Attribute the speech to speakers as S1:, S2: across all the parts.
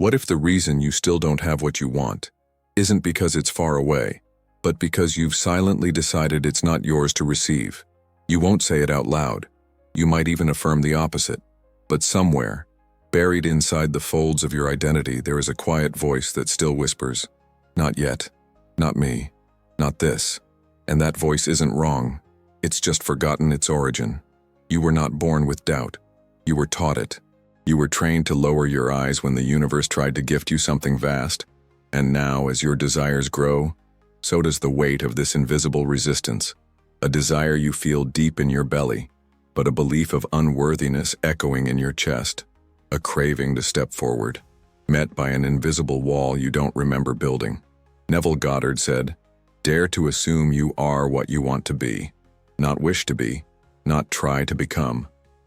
S1: What if the reason you still don't have what you want isn't because it's far away, but because you've silently decided it's not yours to receive? You won't say it out loud. You might even affirm the opposite. But somewhere, buried inside the folds of your identity, there is a quiet voice that still whispers, "Not yet, not me, not this." And that voice isn't wrong. It's just forgotten its origin. You were not born with doubt. You were taught it. You were trained to lower your eyes when the universe tried to gift you something vast. And now, as your desires grow, so does the weight of this invisible resistance. A desire you feel deep in your belly, but a belief of unworthiness echoing in your chest. A craving to step forward, met by an invisible wall you don't remember building. Neville Goddard said, "Dare to assume you are what you want to be. Not wish to be, not try to become.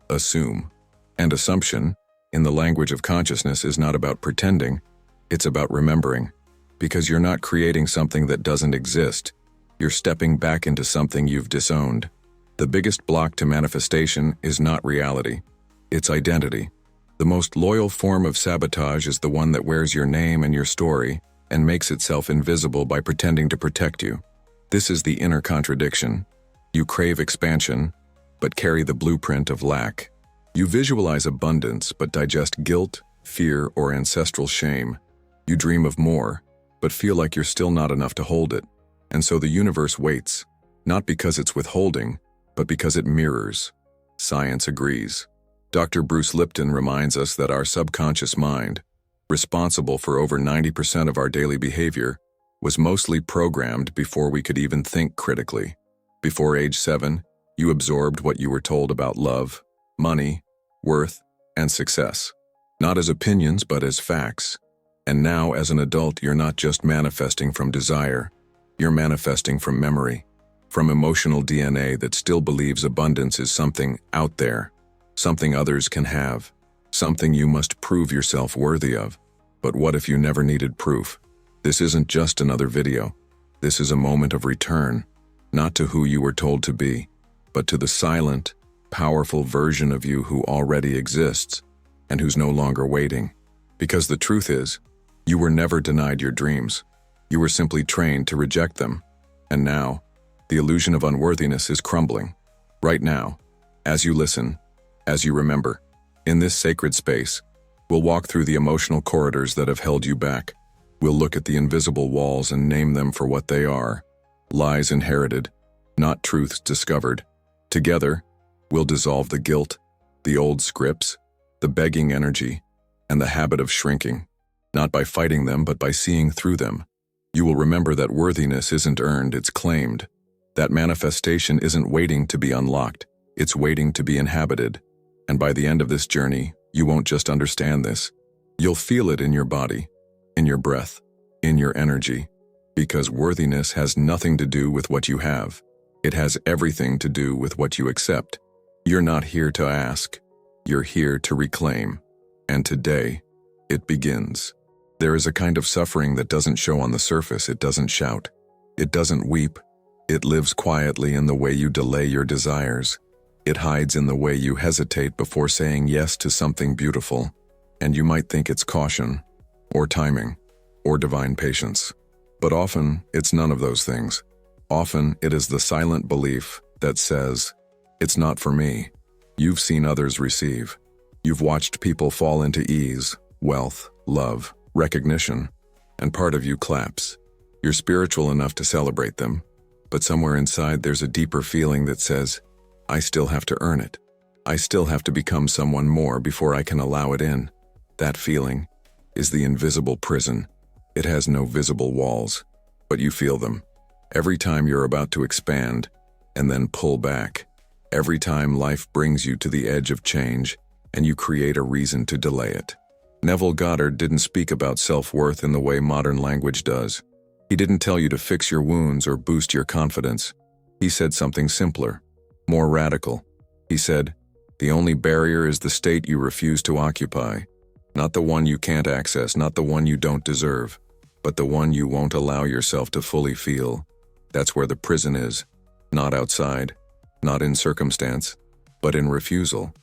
S1: Assume." And assumption, in the language of consciousness, is not about pretending, it's about remembering. Because you're not creating something that doesn't exist, you're stepping back into something you've disowned. The biggest block to manifestation is not reality, it's identity. The most loyal form of sabotage is the one that wears your name and your story and makes itself invisible by pretending to protect you. This is the inner contradiction. You crave expansion, but carry the blueprint of lack. You visualize abundance, but digest guilt, fear, or ancestral shame. You dream of more, but feel like you're still not enough to hold it. And so the universe waits, not because it's withholding, but because it mirrors. Science agrees. Dr. Bruce Lipton reminds us that our subconscious mind, responsible for over 90% of our daily behavior, was mostly programmed before we could even think critically. Before age 7, you absorbed what you were told about love, money, worth, and success. Not as opinions, but as facts. And now, as an adult, you're not just manifesting from desire, you're manifesting from memory, from emotional DNA that still believes abundance is something out there, something others can have, something you must prove yourself worthy of. But what if you never needed proof? This isn't just another video. This is a moment of return, not to who you were told to be, but to the silent, powerful version of you who already exists and who's no longer waiting. Because the truth is, you were never denied your dreams. You were simply trained to reject them. And now, the illusion of unworthiness is crumbling. Right now, as you listen, as you remember, in this sacred space, we'll walk through the emotional corridors that have held you back. We'll look at the invisible walls and name them for what they are: lies inherited, not truths discovered. Together, we'll dissolve the guilt, the old scripts, the begging energy, and the habit of shrinking. Not by fighting them, but by seeing through them. You will remember that worthiness isn't earned, it's claimed. That manifestation isn't waiting to be unlocked, it's waiting to be inhabited. And by the end of this journey, you won't just understand this. You'll feel it in your body, in your breath, in your energy. Because worthiness has nothing to do with what you have. It has everything to do with what you accept. You're not here to ask. You're here to reclaim. And today, it begins. There is a kind of suffering that doesn't show on the surface. It doesn't shout. It doesn't weep. It lives quietly in the way you delay your desires. It hides in the way you hesitate before saying yes to something beautiful. And you might think it's caution, or timing, or divine patience. But often, it's none of those things. Often, it is the silent belief that says, "It's not for me." You've seen others receive. You've watched people fall into ease, wealth, love, recognition, and part of you claps. You're spiritual enough to celebrate them, but somewhere inside there's a deeper feeling that says, "I still have to earn it. I still have to become someone more before I can allow it in." That feeling is the invisible prison. It has no visible walls, but you feel them. Every time you're about to expand, and then pull back. Every time life brings you to the edge of change, and you create a reason to delay it. Neville Goddard didn't speak about self-worth in the way modern language does. He didn't tell you to fix your wounds or boost your confidence. He said something simpler, more radical. He said, "The only barrier is the state you refuse to occupy. Not the one you can't access, not the one you don't deserve, but the one you won't allow yourself to fully feel. That's where the prison is. Not outside, not in circumstance, but in refusal.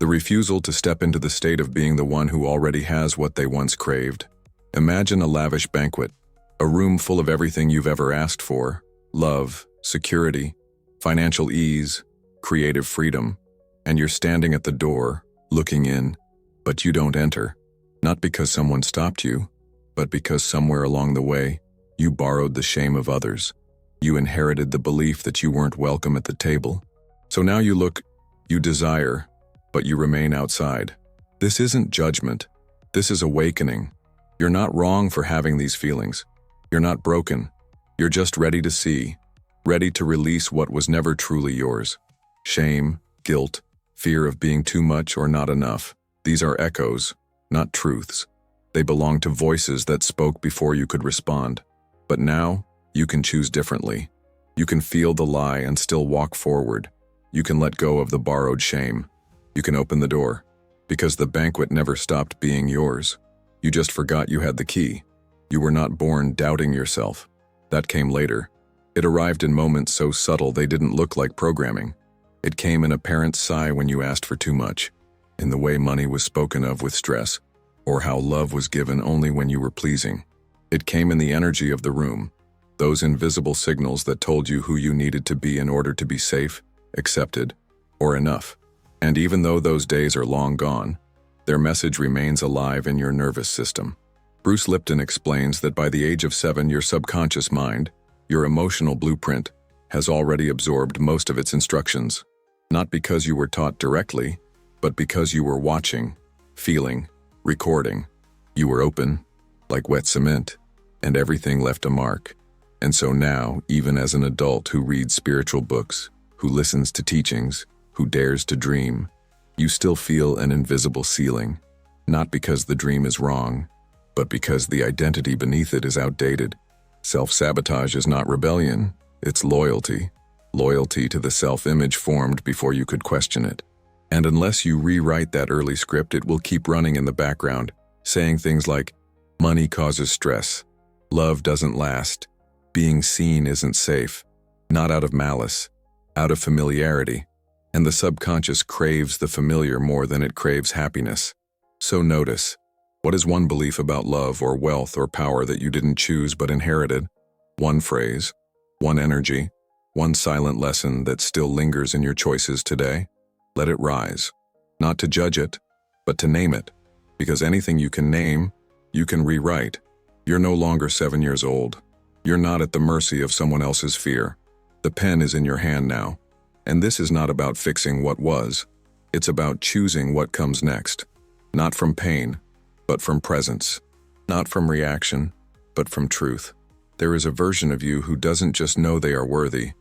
S1: The refusal to step into the state of being the one who already has what they once craved. Imagine a lavish banquet, a room full of everything you've ever asked for: love, security, financial ease, creative freedom, and you're standing at the door, looking in, but you don't enter. Not because someone stopped you, but because somewhere along the way, you borrowed the shame of others. You inherited the belief that you weren't welcome at the table. So now you look, you desire, but you remain outside. This isn't judgment. This is awakening. You're not wrong for having these feelings. You're not broken. You're just ready to see, ready to release what was never truly yours. Shame, guilt, fear of being too much or not enough. These are echoes, not truths. They belong to voices that spoke before you could respond. But now, you can choose differently. You can feel the lie and still walk forward. You can let go of the borrowed shame. You can open the door, because the banquet never stopped being yours. You just forgot you had the key. You were not born doubting yourself. That came later. It arrived in moments so subtle they didn't look like programming. It came in a parent's sigh when you asked for too much, in the way money was spoken of with stress, or how love was given only when you were pleasing. It came in the energy of the room, those invisible signals that told you who you needed to be in order to be safe, accepted, or enough. And even though those days are long gone, their message remains alive in your nervous system. Bruce Lipton explains that by the age of 7, your subconscious mind, your emotional blueprint, has already absorbed most of its instructions. Not because you were taught directly, but because you were watching, feeling, recording. You were open, like wet cement, and everything left a mark. And so now, even as an adult who reads spiritual books, who listens to teachings, who dares to dream, you still feel an invisible ceiling, not because the dream is wrong, but because the identity beneath it is outdated. Self-sabotage is not rebellion, it's loyalty. Loyalty to the self-image formed before you could question it. And unless you rewrite that early script, it will keep running in the background, saying things like, money causes stress, love doesn't last, being seen isn't safe, not out of malice, out of familiarity. And the subconscious craves the familiar more than it craves happiness. So notice, what is one belief about love or wealth or power that you didn't choose but inherited? One phrase, one energy, one silent lesson that still lingers in your choices today? Let it rise. Not to judge it, but to name it. Because anything you can name, you can rewrite. You're no longer 7 years old. You're not at the mercy of someone else's fear. The pen is in your hand now. And this is not about fixing what was. It's about choosing what comes next. Not from pain, but from presence. Not from reaction, but from truth. There is a version of you who doesn't just know they are worthy,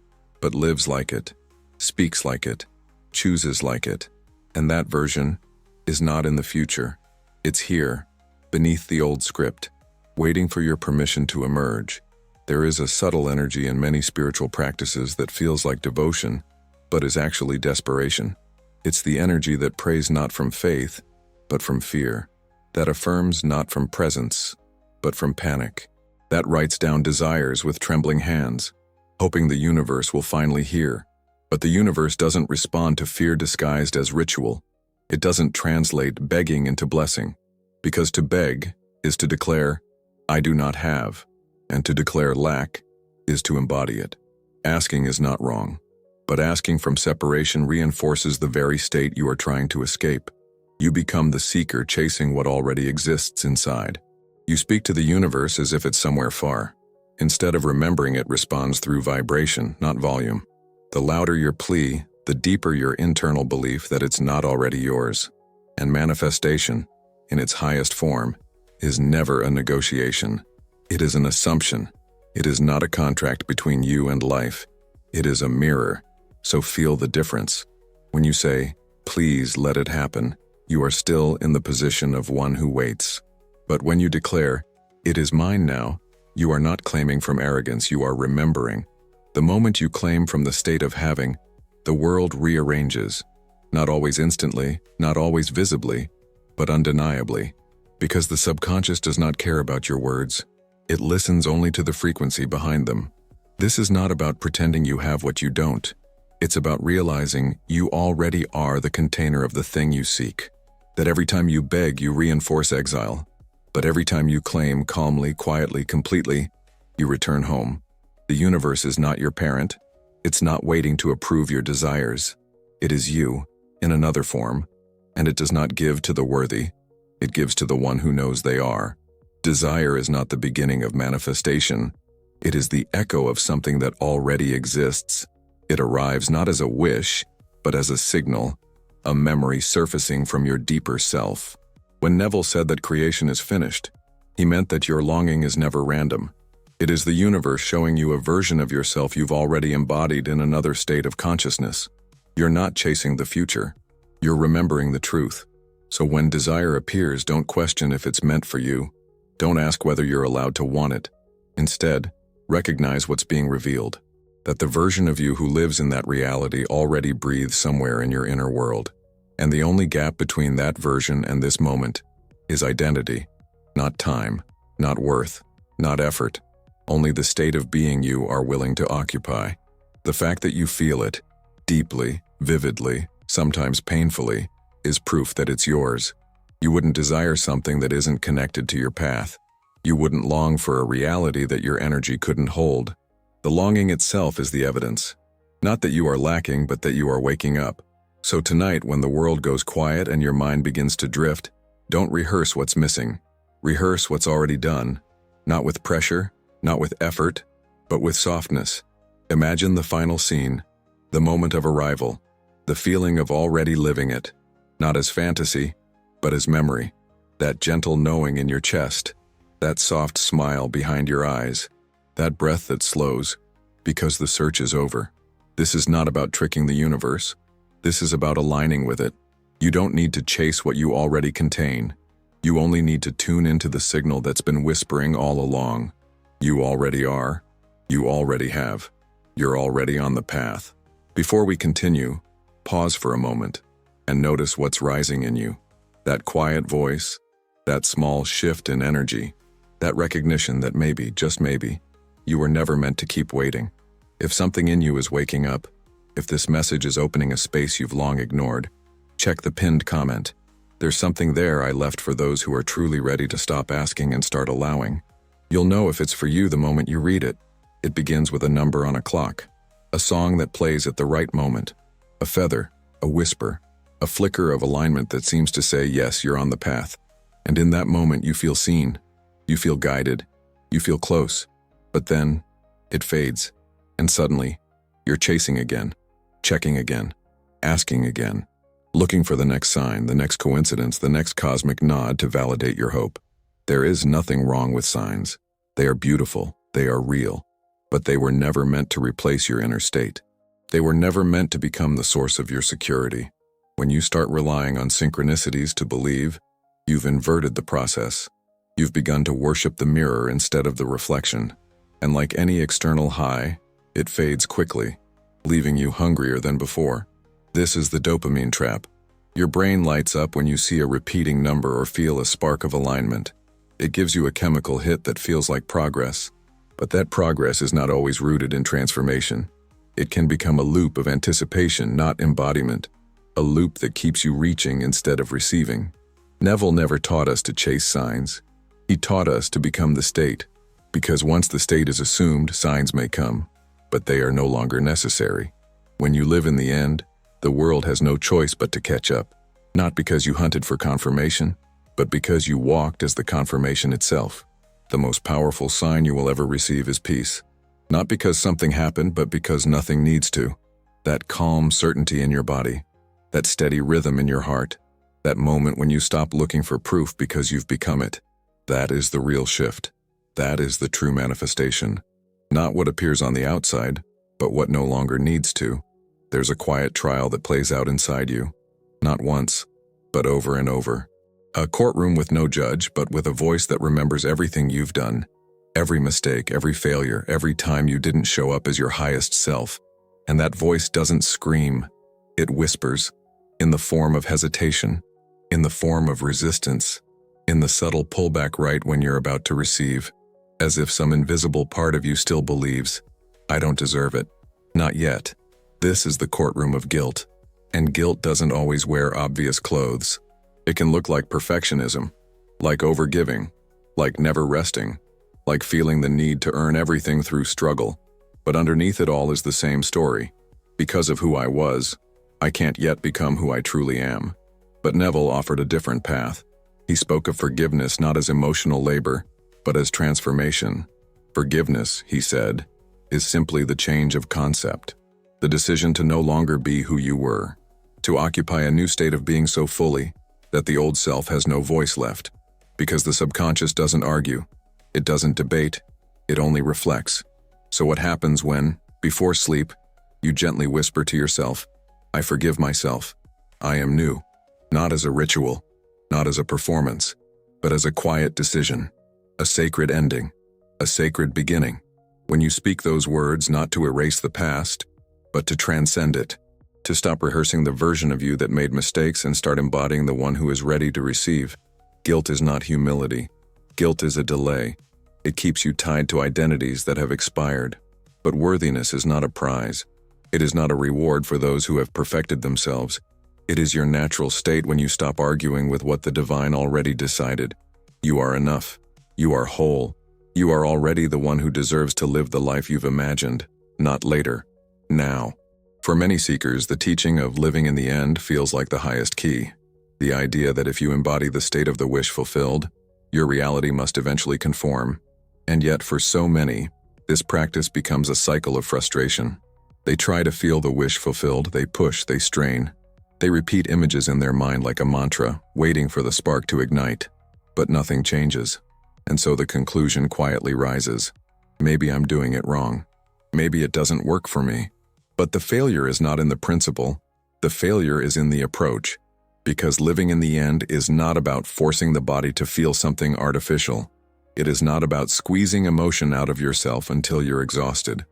S1: but lives like it, speaks like it, chooses like it. And that version is not in the future. It's here, beneath the old script, waiting for your permission to emerge. There is a subtle energy in many spiritual practices that feels like devotion, but is actually desperation. It's the energy that prays not from faith, but from fear, that affirms not from presence, but from panic, that writes down desires with trembling hands, hoping the universe will finally hear. But the universe doesn't respond to fear disguised as ritual. It doesn't translate begging into blessing, because to beg is to declare, I do not have, and to declare lack is to embody it. Asking is not wrong. But asking from separation reinforces the very state you are trying to escape. You become the seeker chasing what already exists inside. You speak to the universe as if it's somewhere far. Instead of remembering, it responds through vibration, not volume. The louder your plea, the deeper your internal belief that it's not already yours. And manifestation, in its highest form, is never a negotiation. It is an assumption. It is not a contract between you and life. It is a mirror. So feel the difference. When you say, please let it happen, you are still in the position of one who waits. But when you declare, it is mine now, you are not claiming from arrogance, you are remembering. The moment you claim from the state of having, the world rearranges. Not always instantly, not always visibly, but undeniably. Because the subconscious does not care about your words. It listens only to the frequency behind them. This is not about pretending you have what you don't. It's about realizing you already are the container of the thing you seek. That every time you beg, you reinforce exile. But every time you claim calmly, quietly, completely, you return home. The universe is not your parent. It's not waiting to approve your desires. It is you, in another form, and it does not give to the worthy. It gives to the one who knows they are. Desire is not the beginning of manifestation. It is the echo of something that already exists. It arrives not as a wish, but as a signal, a memory surfacing from your deeper self. When Neville said that creation is finished, he meant that your longing is never random. It is the universe showing you a version of yourself you've already embodied in another state of consciousness. You're not chasing the future. You're remembering the truth. So when desire appears, don't question if it's meant for you. Don't ask whether you're allowed to want it. Instead, recognize what's being revealed. That the version of you who lives in that reality already breathes somewhere in your inner world. And the only gap between that version and this moment is identity. Not time, not worth, not effort. Only the state of being you are willing to occupy. The fact that you feel it, deeply, vividly, sometimes painfully, is proof that it's yours. You wouldn't desire something that isn't connected to your path. You wouldn't long for a reality that your energy couldn't hold. The longing itself is the evidence. Not that you are lacking, but that you are waking up. So tonight, when the world goes quiet and your mind begins to drift, don't rehearse what's missing. Rehearse what's already done. Not with pressure, not with effort, but with softness. Imagine the final scene, the moment of arrival, the feeling of already living it, not as fantasy, but as memory. That gentle knowing in your chest, that soft smile behind your eyes, that breath that slows, because the search is over. This is not about tricking the universe. This is about aligning with it. You don't need to chase what you already contain. You only need to tune into the signal that's been whispering all along. You already are. You already have. You're already on the path. Before we continue, pause for a moment and notice what's rising in you. That quiet voice, that small shift in energy, that recognition that maybe, just maybe, you were never meant to keep waiting. If something in you is waking up, if this message is opening a space you've long ignored, check the pinned comment. There's something there I left for those who are truly ready to stop asking and start allowing. You'll know if it's for you the moment you read it. It begins with a number on a clock, a song that plays at the right moment, a feather, a whisper, a flicker of alignment that seems to say, yes, you're on the path. And in that moment you feel seen, you feel guided, you feel close. But then, it fades, and suddenly, you're chasing again, checking again, asking again, looking for the next sign, the next coincidence, the next cosmic nod to validate your hope. There is nothing wrong with signs. They are beautiful, they are real, but they were never meant to replace your inner state. They were never meant to become the source of your security. When you start relying on synchronicities to believe, you've inverted the process. You've begun to worship the mirror instead of the reflection. And like any external high, it fades quickly, leaving you hungrier than before. This is the dopamine trap. Your brain lights up when you see a repeating number or feel a spark of alignment. It gives you a chemical hit that feels like progress. But that progress is not always rooted in transformation. It can become a loop of anticipation, not embodiment. A loop that keeps you reaching instead of receiving. Neville never taught us to chase signs. He taught us to become the state. Because once the state is assumed, signs may come, but they are no longer necessary. When you live in the end, the world has no choice but to catch up. Not because you hunted for confirmation, but because you walked as the confirmation itself. The most powerful sign you will ever receive is peace. Not because something happened, but because nothing needs to. That calm certainty in your body. That steady rhythm in your heart. That moment when you stop looking for proof because you've become it. That is the real shift. That is the true manifestation. Not what appears on the outside, but what no longer needs to. There's a quiet trial that plays out inside you. Not once, but over and over. A courtroom with no judge, but with a voice that remembers everything you've done. Every mistake, every failure, every time you didn't show up as your highest self. And that voice doesn't scream. It whispers, in the form of hesitation, in the form of resistance, in the subtle pullback right when you're about to receive, as if some invisible part of you still believes, I don't deserve it. Not yet. This is the courtroom of guilt. And guilt doesn't always wear obvious clothes. It can look like perfectionism, like overgiving, like never resting, like feeling the need to earn everything through struggle. But underneath it all is the same story. Because of who I was, I can't yet become who I truly am. But Neville offered a different path. He spoke of forgiveness not as emotional labor, but as transformation. Forgiveness, he said, is simply the change of concept, the decision to no longer be who you were, to occupy a new state of being so fully that the old self has no voice left, because the subconscious doesn't argue, it doesn't debate, it only reflects. So what happens when, before sleep, you gently whisper to yourself, I forgive myself, I am new, not as a ritual, not as a performance, but as a quiet decision, a sacred ending, a sacred beginning. When you speak those words not to erase the past, but to transcend it, to stop rehearsing the version of you that made mistakes and start embodying the one who is ready to receive. Guilt is not humility. Guilt is a delay. It keeps you tied to identities that have expired. But worthiness is not a prize. It is not a reward for those who have perfected themselves. It is your natural state when you stop arguing with what the divine already decided. You are enough. You are whole. You are already the one who deserves to live the life you've imagined, not later, now. For many seekers, the teaching of living in the end feels like the highest key. The idea that if you embody the state of the wish fulfilled, your reality must eventually conform. And yet, for so many, this practice becomes a cycle of frustration. They try to feel the wish fulfilled, they push, they strain. They repeat images in their mind like a mantra, waiting for the spark to ignite. But nothing changes. And so the conclusion quietly rises. Maybe I'm doing it wrong. Maybe it doesn't work for me. But the failure is not in the principle. The failure is in the approach. Because living in the end is not about forcing the body to feel something artificial. It is not about squeezing emotion out of yourself until you're exhausted.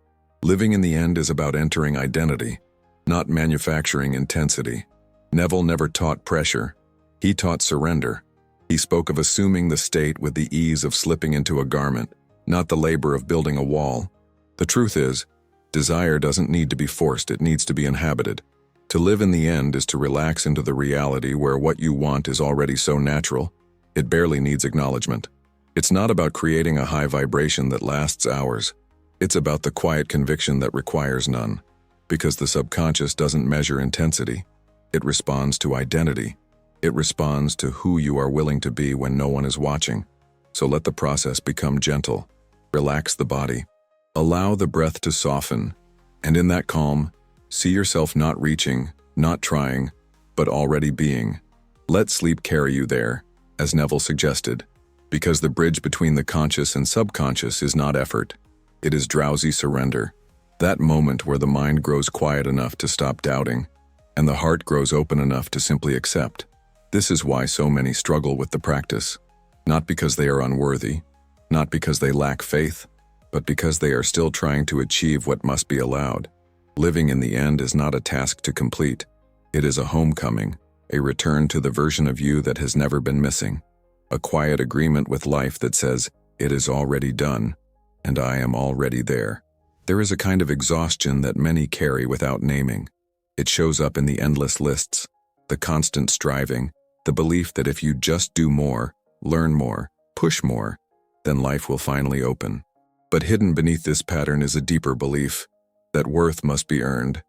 S1: Living in the end is about entering identity, not manufacturing intensity. Neville never taught pressure. He taught surrender. He spoke of assuming the state with the ease of slipping into a garment, not the labor of building a wall. The truth is, desire doesn't need to be forced, it needs to be inhabited. To live in the end is to relax into the reality where what you want is already so natural, it barely needs acknowledgement. It's not about creating a high vibration that lasts hours. It's about the quiet conviction that requires none. Because the subconscious doesn't measure intensity. It responds to identity. It responds to who you are willing to be when no one is watching. So let the process become gentle. Relax the body. Allow the breath to soften. And in that calm, see yourself not reaching, not trying, but already being. Let sleep carry you there, as Neville suggested. Because the bridge between the conscious and subconscious is not effort. It is drowsy surrender. That moment where the mind grows quiet enough to stop doubting, and the heart grows open enough to simply accept. This is why so many struggle with the practice. Not because they are unworthy, not because they lack faith, but because they are still trying to achieve what must be allowed. Living in the end is not a task to complete. It is a homecoming, a return to the version of you that has never been missing. A quiet agreement with life that says, it is already done, and I am already there. There is a kind of exhaustion that many carry without naming. It shows up in the endless lists, the constant striving, the belief that if you just do more, learn more, push more, then life will finally open. But hidden beneath this pattern is a deeper belief that worth must be earned,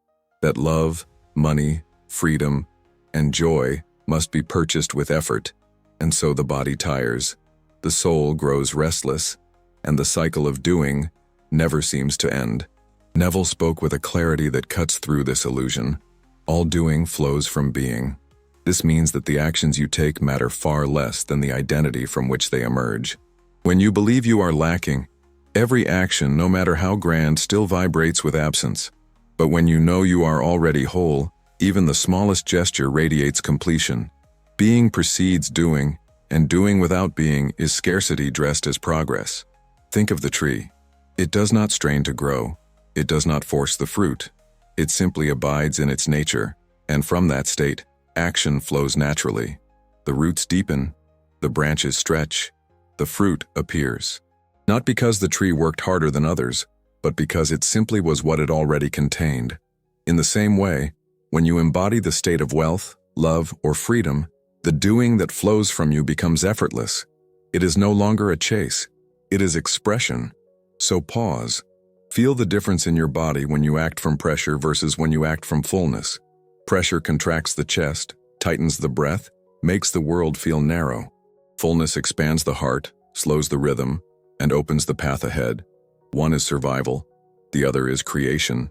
S1: that love, money, freedom, and joy must be purchased with effort, and so the body tires, the soul grows restless, and the cycle of doing never seems to end. Neville spoke with a clarity that cuts through this illusion. All doing flows from being. This means that the actions you take matter far less than the identity from which they emerge. When you believe you are lacking, every action, no matter how grand, still vibrates with absence. But when you know you are already whole, even the smallest gesture radiates completion. Being precedes doing, and doing without being is scarcity dressed as progress. Think of the tree. It does not strain to grow. It does not force the fruit. It simply abides in its nature, and from that state, action flows naturally. The roots deepen, the branches stretch, the fruit appears. Not because the tree worked harder than others, but because it simply was what it already contained. In the same way, when you embody the state of wealth, love, or freedom, the doing that flows from you becomes effortless. It is no longer a chase. It is expression. So pause. Feel the difference in your body when you act from pressure versus when you act from fullness. Pressure contracts the chest, tightens the breath, makes the world feel narrow. Fullness expands the heart, slows the rhythm, and opens the path ahead. One is survival, the other is creation,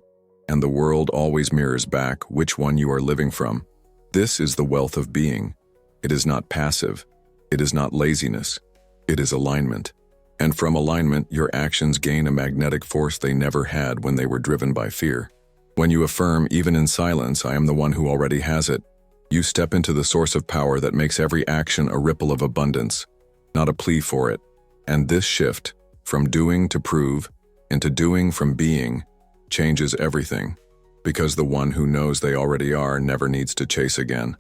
S1: and the world always mirrors back which one you are living from. This is the wealth of being. It is not passive. It is not laziness. It is alignment. And from alignment, your actions gain a magnetic force they never had when they were driven by fear. When you affirm, even in silence, I am the one who already has it, you step into the source of power that makes every action a ripple of abundance, not a plea for it. And this shift, from doing to prove, into doing from being, changes everything, because the one who knows they already are never needs to chase again.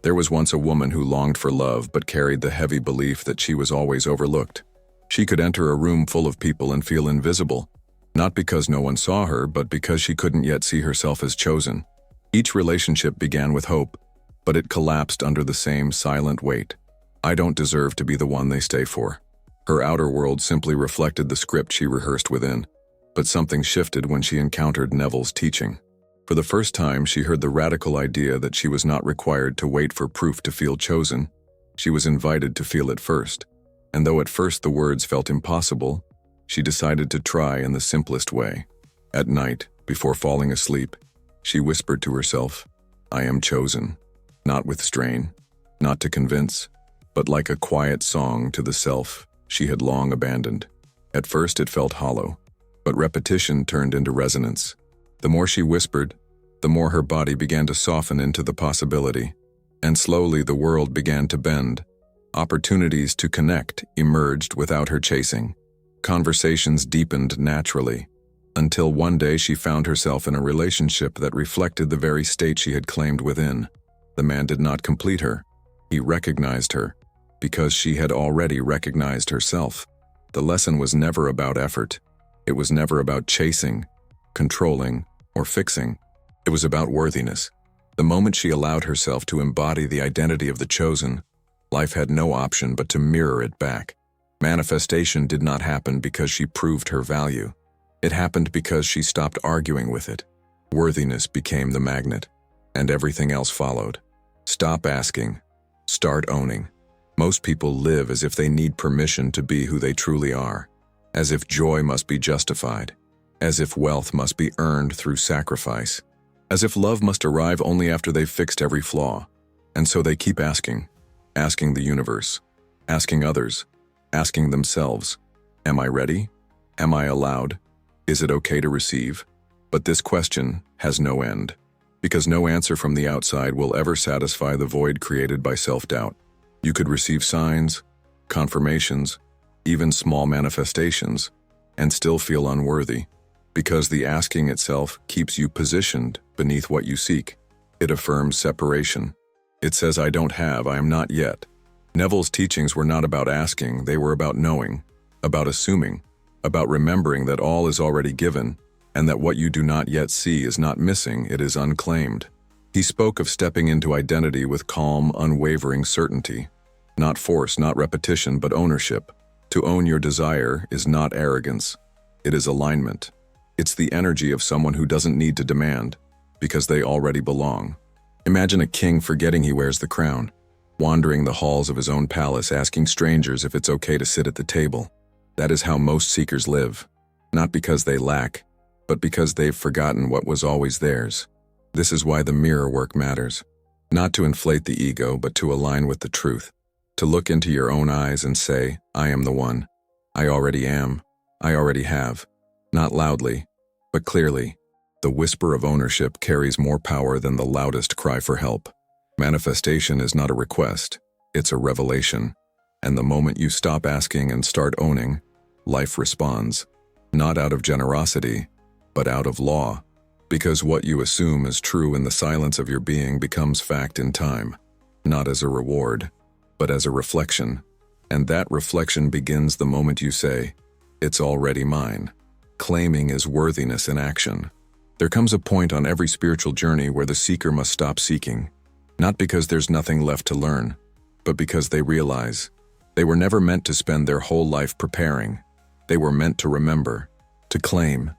S1: There was once a woman who longed for love but carried the heavy belief that she was always overlooked. She could enter a room full of people and feel invisible, not because no one saw her, but because she couldn't yet see herself as chosen. Each relationship began with hope, but it collapsed under the same silent weight. I don't deserve to be the one they stay for. Her outer world simply reflected the script she rehearsed within, but something shifted when she encountered Neville's teaching. For the first time, she heard the radical idea that she was not required to wait for proof to feel chosen. She was invited to feel it first. And though at first the words felt impossible, she decided to try in the simplest way. At night, before falling asleep, she whispered to herself, I am chosen. Not with strain, not to convince, but like a quiet song to the self she had long abandoned. At first it felt hollow, but repetition turned into resonance. The more she whispered, the more her body began to soften into the possibility, and slowly the world began to bend. Opportunities to connect emerged without her chasing. Conversations deepened naturally, until one day she found herself in a relationship that reflected the very state she had claimed within. The man did not complete her. He recognized her, because she had already recognized herself. The lesson was never about effort. It was never about chasing, controlling, or fixing. It was about worthiness. The moment she allowed herself to embody the identity of the chosen, life had no option but to mirror it back. Manifestation did not happen because she proved her value. It happened because she stopped arguing with it. Worthiness became the magnet, and everything else followed. Stop asking. Start owning. Most people live as if they need permission to be who they truly are, as if joy must be justified, as if wealth must be earned through sacrifice, as if love must arrive only after they've fixed every flaw. And so they keep asking the universe, asking others, asking themselves, am I ready? Am I allowed? Is it okay to receive? But this question has no end, because no answer from the outside will ever satisfy the void created by self-doubt. You could receive signs, confirmations, even small manifestations, and still feel unworthy, because the asking itself keeps you positioned beneath what you seek. It affirms separation. It says, I don't have, I am not yet. Neville's teachings were not about asking, they were about knowing, about assuming, about remembering that all is already given, and that what you do not yet see is not missing, it is unclaimed. He spoke of stepping into identity with calm, unwavering certainty. Not force, not repetition, but ownership. To own your desire is not arrogance. It is alignment. It's the energy of someone who doesn't need to demand, because they already belong. Imagine a king forgetting he wears the crown, wandering the halls of his own palace, asking strangers if it's okay to sit at the table. That is how most seekers live, not because they lack, but because they've forgotten what was always theirs. This is why the mirror work matters. Not to inflate the ego, but to align with the truth. To look into your own eyes and say, I am the one. I already am. I already have. Not loudly, but clearly. The whisper of ownership carries more power than the loudest cry for help. Manifestation is not a request, it's a revelation. And the moment you stop asking and start owning, life responds. Not out of generosity, but out of law. Because what you assume is true in the silence of your being becomes fact in time. Not as a reward, but as a reflection. And that reflection begins the moment you say, it's already mine. Claiming is worthiness in action. There comes a point on every spiritual journey where the seeker must stop seeking, not because there's nothing left to learn, but because they realize they were never meant to spend their whole life preparing. They were meant to remember, to claim,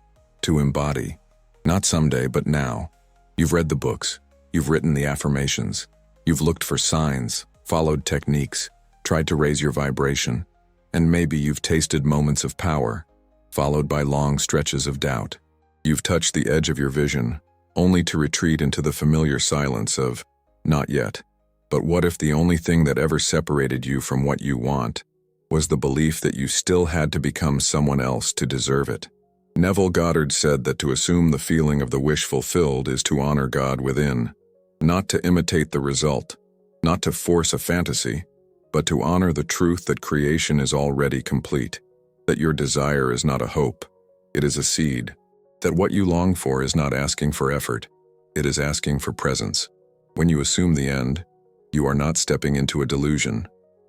S1: to embody. Not someday, but now. You've read the books, you've written the affirmations, you've looked for signs, followed techniques, tried to raise your vibration, and maybe you've tasted moments of power, followed by long stretches of doubt. You've touched the edge of your vision, only to retreat into the familiar silence of, not yet. But what if the only thing that ever separated you from what you want was the belief that you still had to become someone else to deserve it? Neville Goddard said that to assume the feeling of the wish fulfilled is to honor God within, not to imitate the result, not to force a fantasy, but to honor the truth that creation is already complete, that your desire is not a hope, it is a seed, that what you long for is not asking for effort, it is asking for presence. When you assume the end, you are not stepping into a delusion.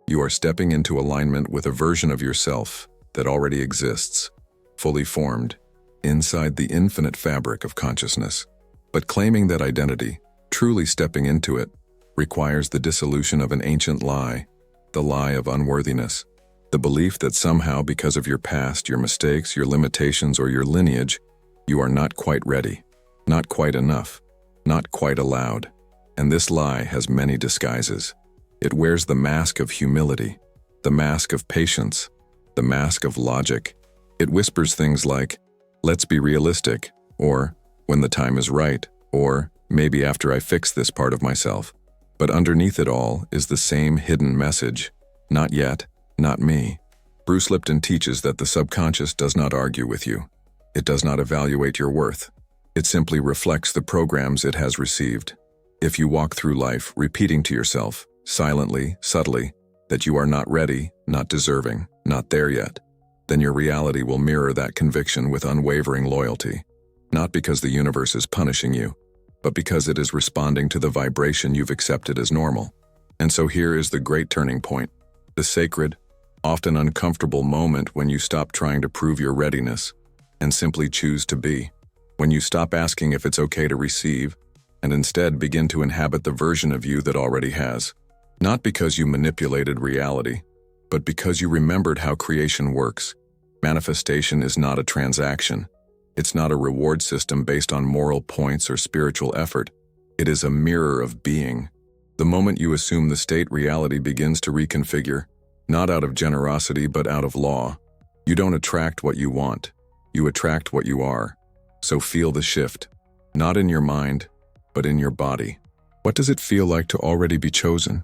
S1: You are stepping into alignment with a version of yourself that already exists, fully formed, inside the infinite fabric of consciousness. But claiming that identity, truly stepping into it, requires the dissolution of an ancient lie, the lie of unworthiness, the belief that somehow because of your past, your mistakes, your limitations, or your lineage, you are not quite ready, not quite enough, not quite allowed. And this lie has many disguises. It wears the mask of humility, the mask of patience, the mask of logic. It whispers things like, let's be realistic, or when the time is right, or maybe after I fix this part of myself. But underneath it all is the same hidden message, not yet, not me. Bruce Lipton teaches that the subconscious does not argue with you. It does not evaluate your worth. It simply reflects the programs it has received. If you walk through life repeating to yourself, silently, subtly, that you are not ready, not deserving, not there yet, then your reality will mirror that conviction with unwavering loyalty. Not because the universe is punishing you, but because it is responding to the vibration you've accepted as normal. And so here is the great turning point, the sacred, often uncomfortable moment when you stop trying to prove your readiness and simply choose to be. When you stop asking if it's okay to receive, and instead begin to inhabit the version of you that already has. Not because you manipulated reality, but because you remembered how creation works. Manifestation is not a transaction. It's not a reward system based on moral points or spiritual effort. It is a mirror of being. The moment you assume the state, reality begins to reconfigure, not out of generosity but out of law. You don't attract what you want. You attract what you are. So feel the shift, not in your mind, but in your body. What does it feel like to already be chosen?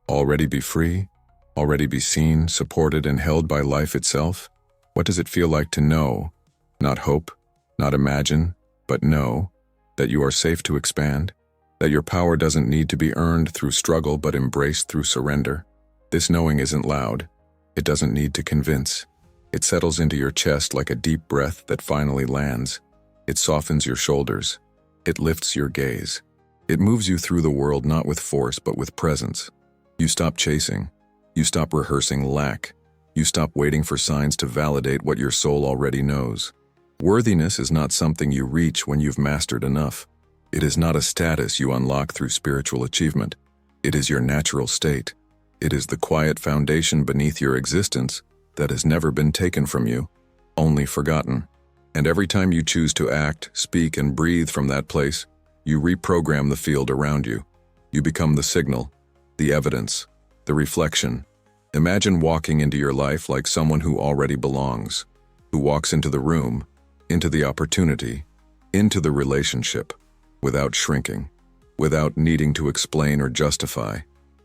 S1: Already be free? Already be seen, supported, and held by life itself? What does it feel like to know, not hope, not imagine, but know, that you are safe to expand? That your power doesn't need to be earned through struggle but embraced through surrender? This knowing isn't loud. It doesn't need to convince. It settles into your chest like a deep breath that finally lands. It softens your shoulders. It lifts your gaze. It moves you through the world not with force but with presence. You stop chasing. You stop rehearsing lack. You stop waiting for signs to validate what your soul already knows. Worthiness is not something you reach when you've mastered enough. It is not a status you unlock through spiritual achievement. It is your natural state. It is the quiet foundation beneath your existence that has never been taken from you, only forgotten. And every time you choose to act, speak, and breathe from that place, you reprogram the field around you. You become the signal, the evidence, the reflection. Imagine walking into your life like someone who already belongs, who walks into the room, into the opportunity, into the relationship, without shrinking, without needing to explain or justify.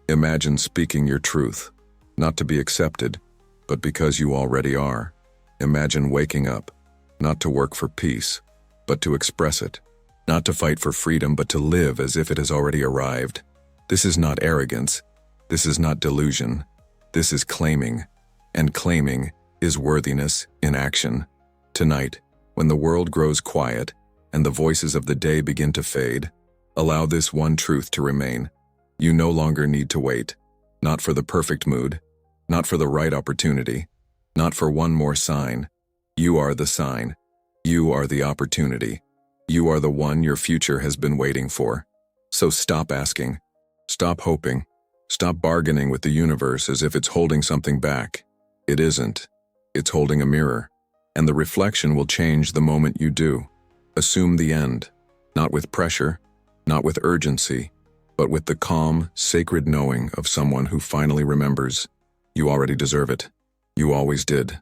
S1: Imagine speaking your truth, not to be accepted, but because you already are. Imagine waking up, not to work for peace, but to express it, not to fight for freedom, but to live as if it has already arrived. This is not arrogance. This is not delusion. This is claiming, and claiming is worthiness in action. Tonight, when the world grows quiet and the voices of the day begin to fade, allow this one truth to remain. You no longer need to wait, not for the perfect mood, not for the right opportunity, not for one more sign. You are the sign. You are the opportunity. You are the one your future has been waiting for. So stop asking. Stop hoping. Stop bargaining with the universe as if it's holding something back. It isn't. It's holding a mirror. And the reflection will change the moment you do. Assume the end. Not with pressure, not with urgency, but with the calm, sacred knowing of someone who finally remembers. You already deserve it. You always did.